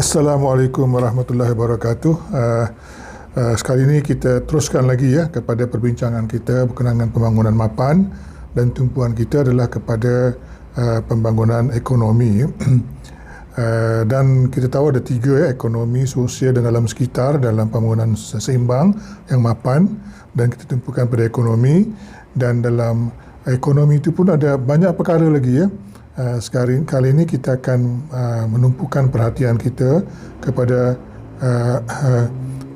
Assalamualaikum warahmatullahi wabarakatuh. Sekali ini kita teruskan lagi ya kepada perbincangan kita berkenaan dengan pembangunan mapan, dan tumpuan kita adalah kepada pembangunan ekonomi. Dan kita tahu ada tiga ya, ekonomi, sosial dan alam sekitar dalam pembangunan seimbang yang mapan, dan kita tumpukan pada ekonomi. Dan dalam ekonomi itu pun ada banyak perkara lagi ya. Kali ini kita akan menumpukan perhatian kita kepada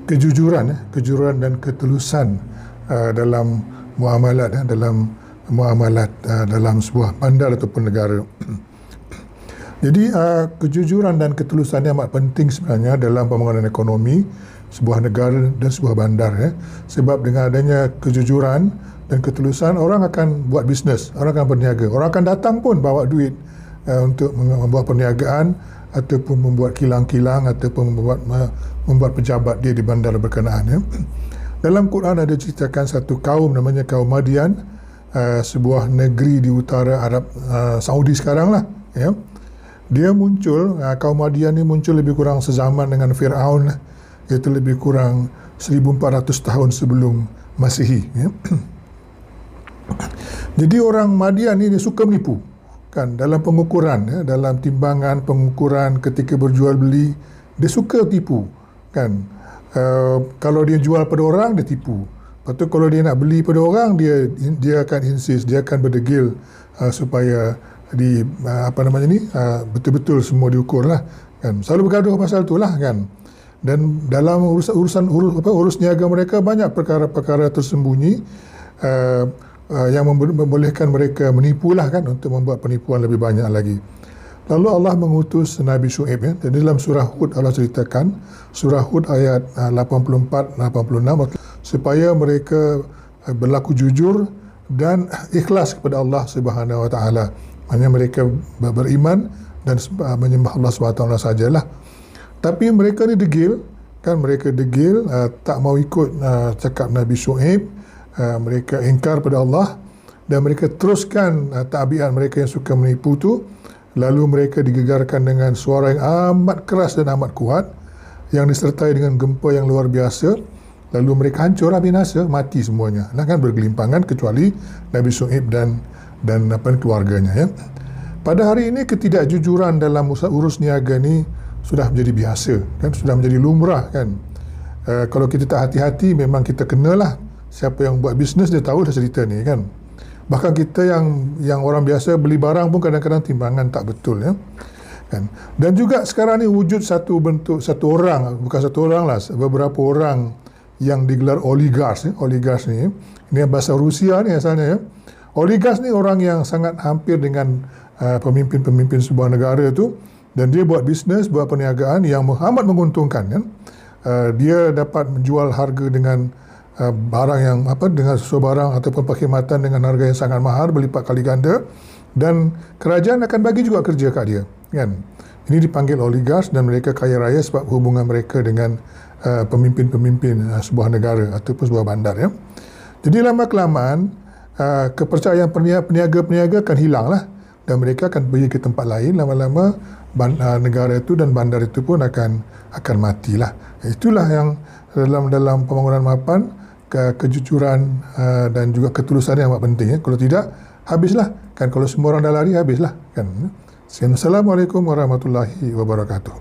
kejujuran dan ketulusan dalam muamalat dalam sebuah bandar ataupun negara. Jadi kejujuran dan ketulusan yang amat penting sebenarnya dalam pembangunan ekonomi sebuah negara dan sebuah bandar ya. Sebab dengan adanya kejujuran dan ketulusan, orang akan buat bisnes, orang akan berniaga, orang akan datang pun bawa duit untuk membuat perniagaan ataupun membuat kilang-kilang ataupun membuat pejabat dia di bandar berkenaan ya. Dalam Quran ada ceritakan satu kaum namanya kaum Madian, sebuah negeri di utara Arab Saudi sekarang lah ya. Dia muncul, kaum Madian ni muncul lebih kurang sezaman dengan Fir'aun, iaitu lebih kurang 1400 tahun sebelum Masihi ya. Jadi orang Madian ini suka menipu kan, dalam pengukuran ya, dalam timbangan pengukuran ketika berjual beli dia suka tipu kan. Kalau dia jual pada orang dia tipu, lepas tu kalau dia nak beli pada orang dia akan insist, dia akan berdegil supaya betul-betul semua diukur lah kan. Selalu bergaduh pasal tu lah kan. Dan dalam urus niaga mereka banyak perkara-perkara tersembunyi yang membolehkan mereka menipulah kan, untuk membuat penipuan lebih banyak lagi. Lalu Allah mengutus Nabi Syuaib ya. Jadi dalam surah Hud Allah ceritakan, surah Hud ayat 84-86, supaya mereka berlaku jujur dan ikhlas kepada Allah Subhanahu Wa Taala. Maksudnya mereka beriman dan menyembah Allah Subhanahu Wa Taala sajalah. Tapi mereka ni degil kan, mereka degil, tak mau ikut cakap Nabi Syuaib. Mereka ingkar pada Allah dan mereka teruskan tabiat mereka yang suka menipu tu. Lalu mereka digegarkan dengan suara yang amat keras dan amat kuat, yang disertai dengan gempa yang luar biasa. Lalu mereka hancur, binasa, mati semuanya. Nah kan, bergelimpangan kecuali Nabi Syuaib dan keluarganya ya. Pada hari ini ketidakjujuran dalam urus niaga ni sudah menjadi biasa kan, sudah menjadi lumrah kan. Kalau kita tak hati-hati memang kita kenalah. Siapa yang buat bisnes dia tahu dah cerita ni kan. Bahkan kita yang orang biasa beli barang pun kadang-kadang timbangan tak betul ya kan. Dan juga sekarang ni wujud satu orang, bukan satu orang lah, beberapa orang yang digelar oligarks ya. Oligarks ni, ini bahasa Rusia ni asalnya ya. Oligarks ni orang yang sangat hampir dengan pemimpin-pemimpin sebuah negara tu, dan dia buat bisnes, buat perniagaan yang amat menguntungkan kan. Dia dapat menjual harga dengan barang yang dengan sesuatu barang ataupun perkhidmatan dengan harga yang sangat mahal, berlipat kali ganda, dan kerajaan akan bagi juga kerja kat dia kan. Ini dipanggil oligarks, dan mereka kaya raya sebab hubungan mereka dengan pemimpin-pemimpin sebuah negara ataupun sebuah bandar ya. Jadi lama-kelamaan kepercayaan peniaga-peniaga akan hilang lah, dan mereka akan pergi ke tempat lain. Lama-lama negara itu dan bandar itu pun akan matilah. Itulah yang dalam pembangunan mapan, kejujuran dan juga ketulusan yang amat penting ya. Kalau tidak, habislah kan. Kalau semua orang dah lari, habislah kan. Assalamualaikum warahmatullahi wabarakatuh.